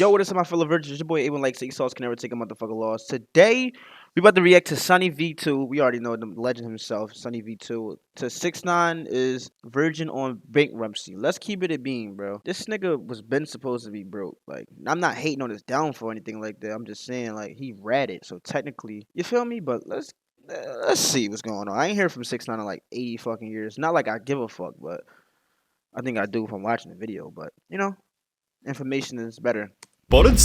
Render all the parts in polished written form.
Yo, what is up, my fellow virgins? It's your boy A1 like 6ix9ine can never take a motherfucking loss. Today, we about to react to Sunny V2. We already know the legend himself, Sunny V2. To 6ix9ine is Verging on Bankruptcy. Let's keep it a beam, bro. This nigga was been supposed to be broke. Like, I'm not hating on his downfall or anything like that. I'm just saying, like, he ratted. So technically, you feel me? But let's see what's going on. I ain't heard from 6ix9ine in like 80 fucking years. Not like I give a fuck, but I think I do from watching the video. But you know, information is better. Spotted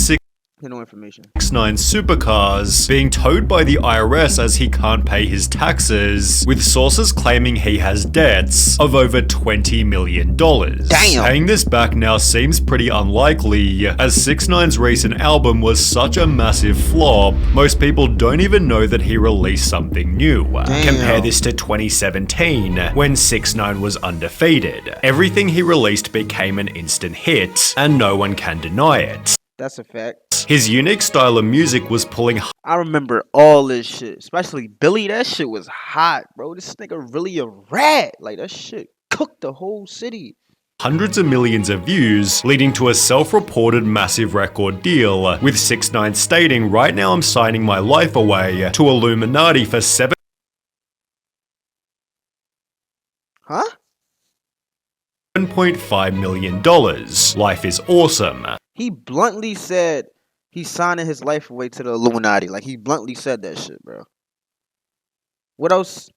No information. 6ix9ine supercars being towed by the IRS as he can't pay his taxes, with sources claiming he has debts of over $20 million. Damn! Paying this back now seems pretty unlikely, as 6ix9ine's recent album was such a massive flop, most people don't even know that he released something new. Damn. Compare this to 2017, when 6ix9ine was undefeated. Everything he released became an instant hit, and no one can deny it. That's a fact. His unique style of music was pulling I remember all this shit, especially Billy. That shit was hot, bro. This nigga really a rat. Like, that shit cooked the whole city. hundreds of millions of views, leading to a self-reported massive record deal, with 6ix9ine stating, "Right now I'm signing my life away to Illuminati for $7.5 million. Life is awesome." He bluntly said he's signing his life away to the Illuminati. Like, he bluntly said that shit, bro. What else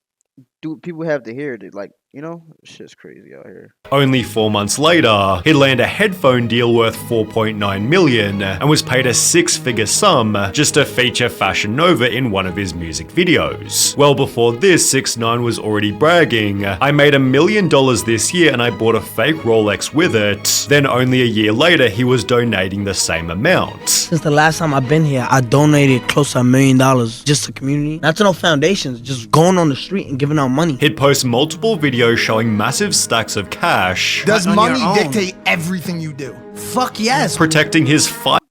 do people have to hear? Like, you know, shit's crazy out here. Only 4 months later, he'd land a headphone deal worth $4.9 million and was paid a six-figure sum just to feature Fashion Nova in one of his music videos. Well before this, 6ix9ine was already bragging, "I made $1 million this year and I bought a fake Rolex with it." Then only a year later, he was donating the same amount. Since the last time I've been here, I donated close to $1 million just to community. Not to no foundations, just going on the street and giving out money. He'd post multiple videos showing massive stacks of cash. Does money dictate everything you do? Fuck yes. Protecting his What?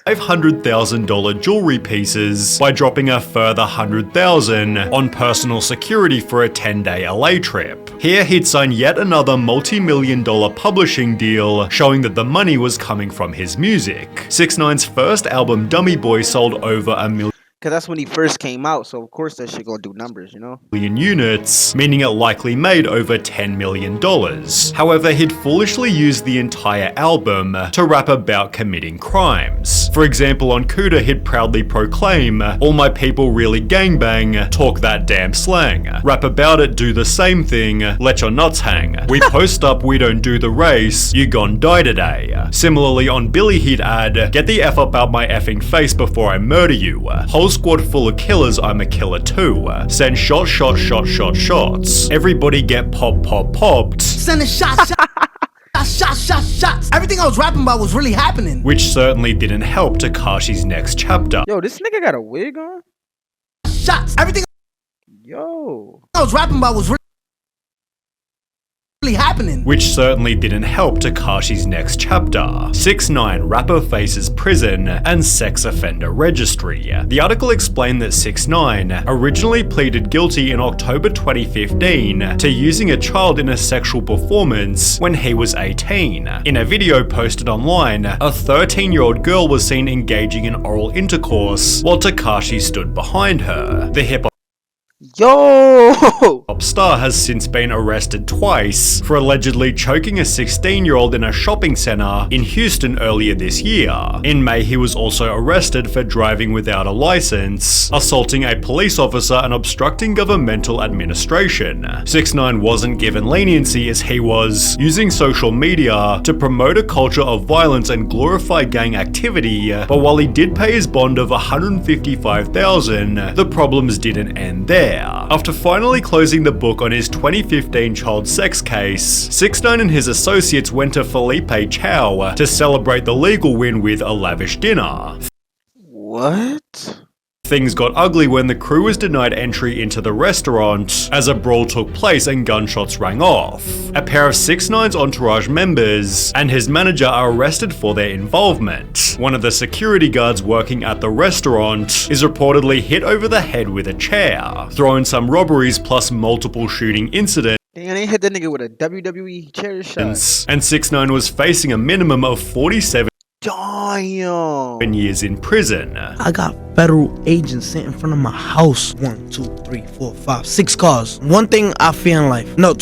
$500,000 jewelry pieces by dropping a further $100,000 on personal security for a 10-day LA trip. Here he'd sign yet another multi-million-dollar publishing deal, showing that the money was coming from his music. 6ix9ine's first album, Dummy Boy, sold over 1 million. Because that's when he first came out, so of course that shit gonna do numbers, you know? Units, meaning it likely made over $10 million. However, he'd foolishly used the entire album to rap about committing crimes. For example, on Cuda, he'd proudly proclaim, "All my people really gangbang, talk that damn slang. Rap about it, do the same thing, let your nuts hang. We post up, we don't do the race, you gon' die today." Similarly, on Billy, he'd add, "Get the F up out my effing face before I murder you. Whole squad full of killers, I'm a killer too. Send shots. Everybody get popped." Sending shots. Shots. Everything I was rapping about was really happening. Which certainly didn't help Tekashi's next chapter. Yo, this nigga got a wig on? Shots. Everything Yo. I was rapping about was really happening. Which certainly didn't help Tekashi's next chapter. 6ix9ine, rapper faces prison and sex offender registry. The article explained that 6ix9ine originally pleaded guilty in October 2015 to using a child in a sexual performance when he was 18. In a video posted online, a 13-year-old girl was seen engaging in oral intercourse while Tekashi stood behind her. The hip Yo! pop star has since been arrested twice for allegedly choking a 16-year-old in a shopping center in Houston earlier this year. In May, he was also arrested for driving without a license, assaulting a police officer, and obstructing governmental administration. 6ix9ine wasn't given leniency as he was using social media to promote a culture of violence and glorify gang activity, but while he did pay his bond of $155,000, the problems didn't end there. After finally closing the book on his 2015 child sex case, 6ix9ine and his associates went to Felipe Chow to celebrate the legal win with a lavish dinner. What? Things got ugly when the crew was denied entry into the restaurant as a brawl took place and gunshots rang off. A pair of 6ix9ine's entourage members and his manager are arrested for their involvement. One of the security guards working at the restaurant is reportedly hit over the head with a chair. Throw in some robberies plus multiple shooting incidents. Damn, they hit that nigga with a WWE chair shot. And 6ix9ine was facing a minimum of 47 Damn. years in prison. I got federal agents sitting in front of my house. 1, 2, 3, 4, 5, 6 cars. One thing I fear in life. No,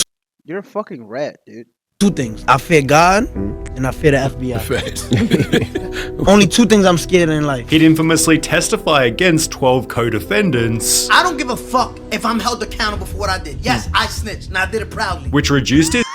You're a fucking rat, dude. 2 things. I fear God and I fear the FBI. Only 2 things I'm scared in life. He'd infamously testify against 12 co-defendants, I don't give a fuck if I'm held accountable for what I did. Yes, I snitched and I did it proudly. which reduced his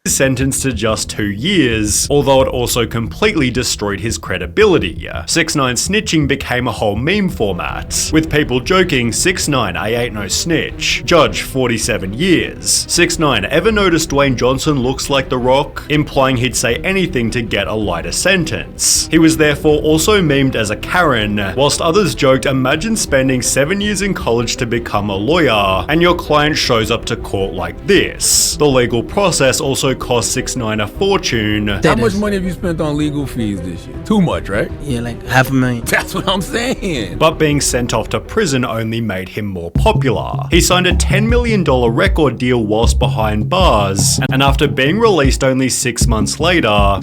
sentence to just 2 years, although it also completely destroyed his credibility. 6ix9ine snitching became a whole meme format, with people joking, 6ix9ine, I ain't no snitch. Judge, 47 years. 6ix9ine, ever noticed Dwayne Johnson looks like The Rock? Implying he'd say anything to get a lighter sentence. He was therefore also memed as a Karen, whilst others joked, imagine spending 7 years in college to become a lawyer, and your client shows up to court like this. The legal process also cost 6ix9ine a fortune. How much money have you spent on legal fees this year? Too much, right? Yeah, like $500,000. That's what I'm saying. But being sent off to prison only made him more popular. He signed a $10 million record deal whilst behind bars, and after being released only 6 months later,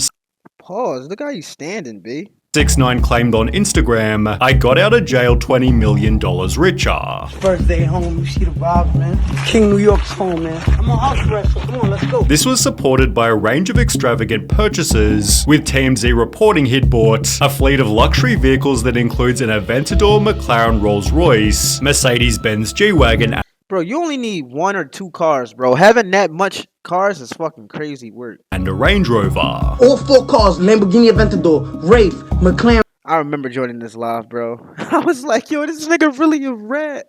Pause. Look how you standing, B. 6ix9ine claimed on Instagram, I got out of jail $20 million richer. First day home, you see the vibes, man. King New York's home, man. I'm on house arrest, so come on, let's go. This was supported by a range of extravagant purchases, with TMZ reporting he'd bought a fleet of luxury vehicles that includes an Aventador McLaren Rolls-Royce, Mercedes-Benz G-Wagon, Bro, you only need 1 or 2 cars, bro. Having that much cars is fucking crazy work. and a Range Rover. All 4 cars, Lamborghini Aventador, Wraith, McLaren, I remember joining this live, bro. I was like, yo, this nigga really a rat.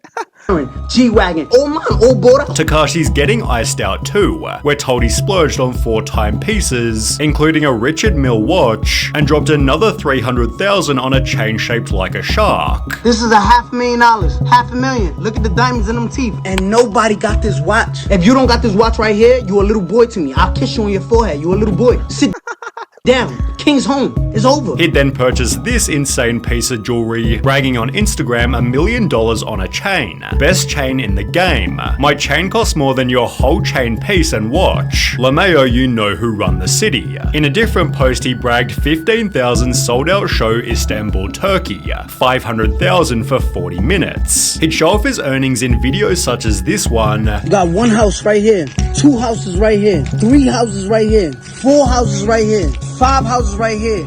G-Wagon. All mine, all bought out. Takashi's getting iced out too. We're told he splurged on 4 timepieces, including a Richard Mille watch, and dropped another $300,000 on a chain shaped like a shark. This is a $500,000, $500,000. Look at the diamonds in them teeth. And nobody got this watch. If you don't got this watch right here, you a little boy to me. I'll kiss you on your forehead. You a little boy. Sit down. King's home. It's over. He'd then purchased this insane piece of jewelry, bragging on Instagram $1 million on a chain. Best chain in the game. My chain costs more than your whole chain piece and watch. LeMayo, you know who run the city. In a different post, he bragged 15,000 sold out show Istanbul, Turkey. 500,000 for 40 minutes. He'd show off his earnings in videos such as this one. You got 1 house right here, 2 houses right here, 3 houses right here, 4 houses right here, 5 houses right here,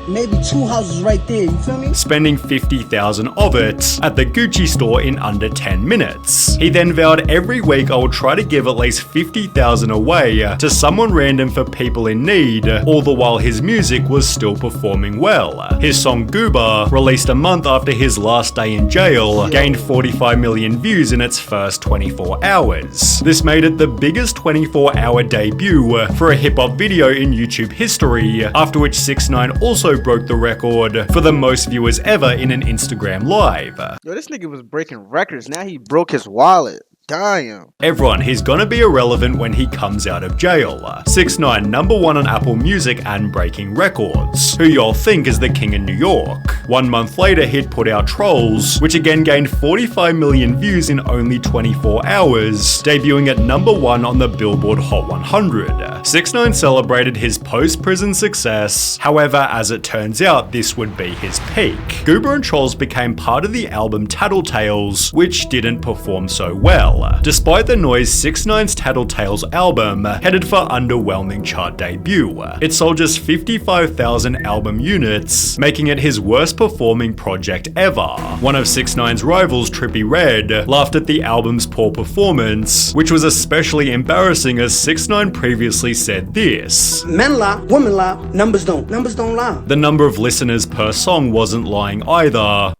maybe 2 houses right there, you feel me? Spending 50,000 of it at the Gucci store in under 10 minutes. He then vowed every week I will try to give at least 50,000 away to someone random for people in need, all the while his music was still performing well. His song Goober, released a month after his last day in jail, gained 45 million views in its first 24 hours. This made it the biggest 24-hour debut for a hip-hop video in YouTube history, after which 6ix9ine also broke the record for the most viewers ever in an Instagram live. Yo, this nigga was breaking records. Now he broke his wallet. Damn. Everyone, he's gonna be irrelevant when he comes out of jail. 6ix9ine, #1 on Apple Music and breaking records. Who y'all think is the king in New York? 1 month later, he'd put out Trolls, which again gained 45 million views in only 24 hours, debuting at #1 on the Billboard Hot 100. 6ix9ine celebrated his post-prison success. However, as it turns out, this would be his peak. Goober and Trolls became part of the album Tattletales, which didn't perform so well. Despite the noise, 6ix9ine's Tattletales album headed for underwhelming chart debut. It sold just 55,000 album units, making it his worst performing project ever. One of 6ix9ine's rivals, Trippie Redd, laughed at the album's poor performance, which was especially embarrassing as 6ix9ine previously said this. Men lie, women lie, numbers don't lie. The number of listeners per song wasn't lying either.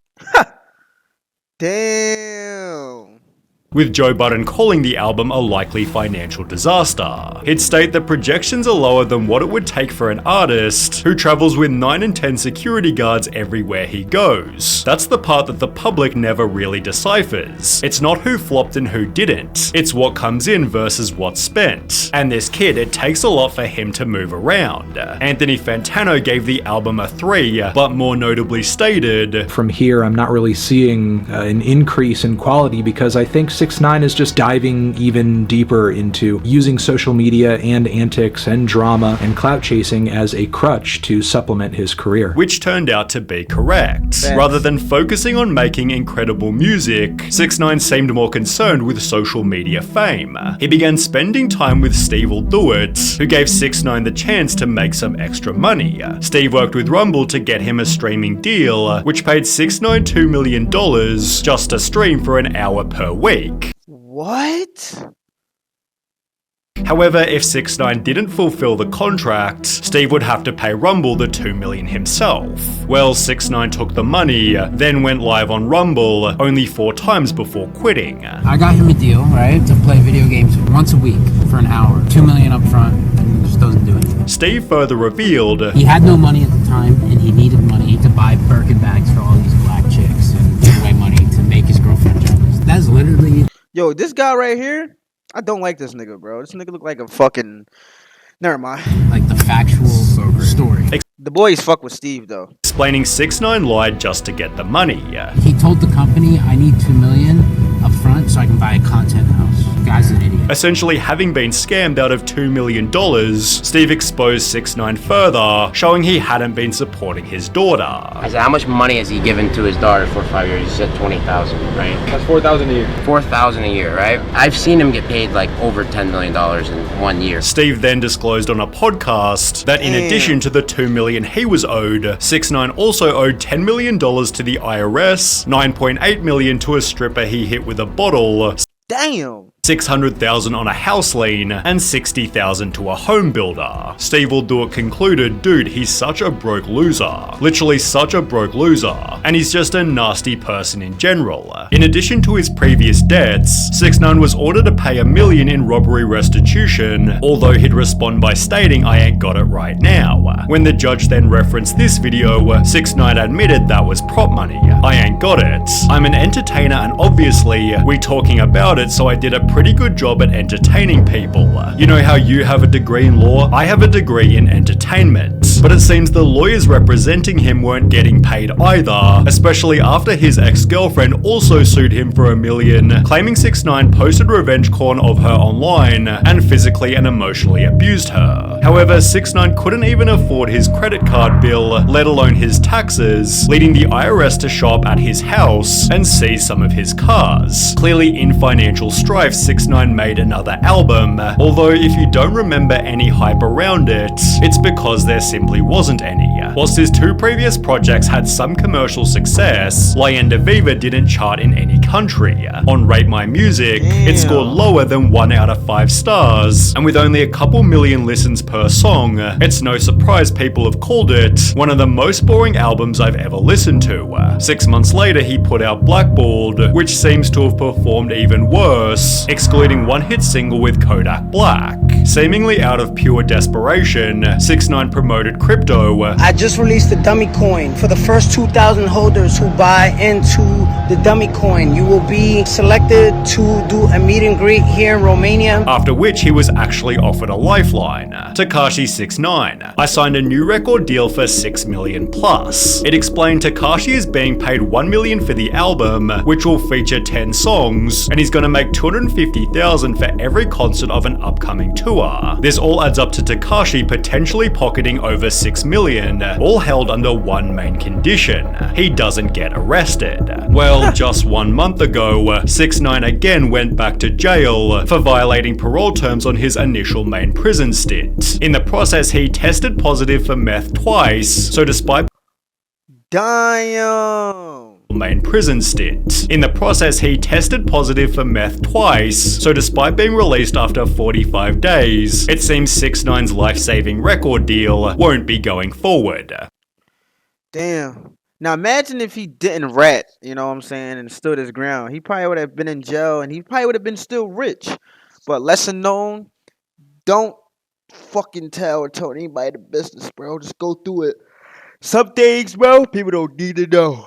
Damn. With Joe Budden calling the album a likely financial disaster. He'd state that projections are lower than what it would take for an artist who travels with 9 and 10 security guards everywhere he goes. That's the part that the public never really deciphers. It's not who flopped and who didn't. It's what comes in versus what's spent. And this kid, it takes a lot for him to move around. Anthony Fantano gave the album a 3, but more notably stated, From here, I'm not really seeing an increase in quality because I think 6ix9ine is just diving even deeper into using social media and antics and drama and clout chasing as a crutch to supplement his career. Which turned out to be correct. Thanks. Rather than focusing on making incredible music, 6ix9ine seemed more concerned with social media fame. He began spending time with Steve Will Do It, who gave 6ix9ine the chance to make some extra money. Steve worked with Rumble to get him a streaming deal, which paid 6ix9ine $2 million just to stream for an hour per week. What? However, if 6ix9ine didn't fulfill the contract, Steve would have to pay Rumble the $2 million himself. Well, 6ix9ine took the money, then went live on Rumble only 4 times before quitting. I got him a deal, right, to play video games once a week for an hour. $2 million up front, and he just doesn't do anything. Steve further revealed He had no money at the time, and he needed money to buy Birkin bags for all these black chicks and give away money to make his girlfriend jealous. That's literally... Yo, this guy right here, I don't like this nigga, bro. This nigga look like a fucking... Never mind. like the factual story. The boys fuck with Steve, though. explaining 6ix9ine lied just to get the money. He told the company, I need $2 million up front so I can buy a content house. The guy's an idiot. Essentially, having been scammed out of $2 million, Steve exposed 6ix9ine further, showing he hadn't been supporting his daughter. I said, how much money has he given to his daughter for 5 years? He said 20,000, right? That's 4,000 a year. 4,000 a year, right? I've seen him get paid like over $10 million in 1 year. Steve then disclosed on a podcast that in addition to the $2 million he was owed, 6ix9ine also owed $10 million to the IRS, $9.8 million to a stripper he hit with a bottle, Damn. $600,000 on a house lien, and $60,000 to a home builder. Steve Will Do It concluded, dude, he's such a broke loser. Literally such a broke loser. And he's just a nasty person in general. In addition to his previous debts, 6ix9ine was ordered to pay $1 million in robbery restitution, although he'd respond by stating, I ain't got it right now. When the judge then referenced this video, 6ix9ine admitted that was prop money. I ain't got it. I'm an entertainer and obviously, we talking about it, so I did a pretty good job at entertaining people. You know how you have a degree in law? I have a degree in entertainment. But it seems the lawyers representing him weren't getting paid either, especially after his ex-girlfriend also sued him for $1 million, claiming 6ix9ine posted revenge porn of her online and physically and emotionally abused her. However, 6ix9ine couldn't even afford his credit card bill, let alone his taxes, leading the IRS to show up at his house and seize some of his cars. Clearly in financial strife, 6ix9ine made another album, although if you don't remember any hype around it, it's because there simply wasn't any. Whilst his 2 previous projects had some commercial success, Leyenda Viva didn't chart in any country. On Rate My Music, it scored lower than 1 out of 5 stars, and with only a couple million listens per song, it's no surprise people have called it one of the most boring albums I've ever listened to. 6 months later, he put out Blackballed, which seems to have performed even worse, excluding one hit single with Kodak Black. Seemingly out of pure desperation, 6ix9ine promoted crypto. I just released the dummy coin. For the first 2,000 holders who buy into the dummy coin, you will be selected to do a meet and greet here in Romania. After which he was actually offered a lifeline. Tekashi 6ix9ine. I signed a new record deal for $6 million plus. It explained Tekashi is being paid $1 million for the album, which will feature 10 songs, and he's gonna make $250,000 for every concert of an upcoming tour. This all adds up to Tekashi potentially pocketing over $6 million, all held under one main condition: he doesn't get arrested. Well, just 1 month ago, 6ix9ine again went back to jail for violating parole terms on his initial main prison stint. In the process, he tested positive for meth twice, so despite main prison stint. In the process, he tested positive for meth twice, so despite being released after 45 days, it seems 6ix9ine's life-saving record deal won't be going forward. Damn. Now imagine if he didn't rat, you know what I'm saying, and stood his ground. He probably would have been in jail and he probably would have been still rich. But lesson known, don't fucking tell or tell anybody the business, bro. Just go through it. Some things, bro, people don't need to know.